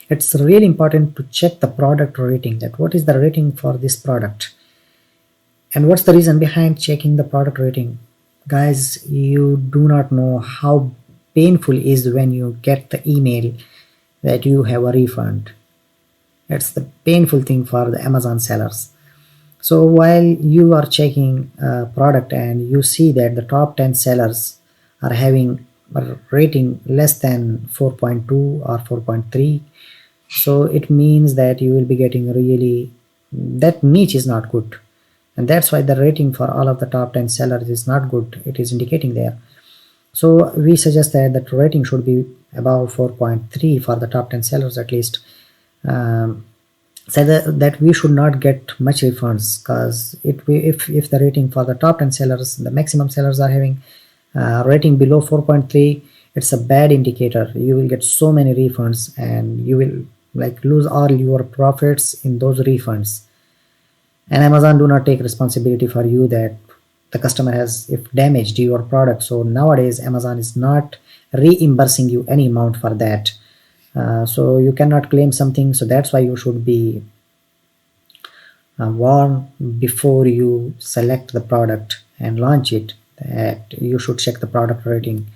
It's really important to check the product rating, that what is the rating for this product and what's the reason behind checking the product rating. Guys, you do not know how painful it is when you get the email that you have a refund. That's the painful thing for the Amazon sellers. So while you are checking a product and you see that the top 10 sellers are having a rating less than 4.2 or 4.3, so it means that you will be getting really, that niche is not good, and that's why the rating for all of the top 10 sellers is not good. It is indicating there. So we suggest that the rating should be above 4.3 for the top 10 sellers at least. So that we should not get much refunds, because if the rating for the top 10 sellers, the maximum sellers are having rating below 4.3, it's a bad indicator. You will get so many refunds and you will like lose all your profits in those refunds, and Amazon do not take responsibility for you that the customer has if damaged your product. So nowadays Amazon is not reimbursing you any amount for that. So you cannot claim something. So that's why you should be warned before you select the product and launch it, that you should check the product rating.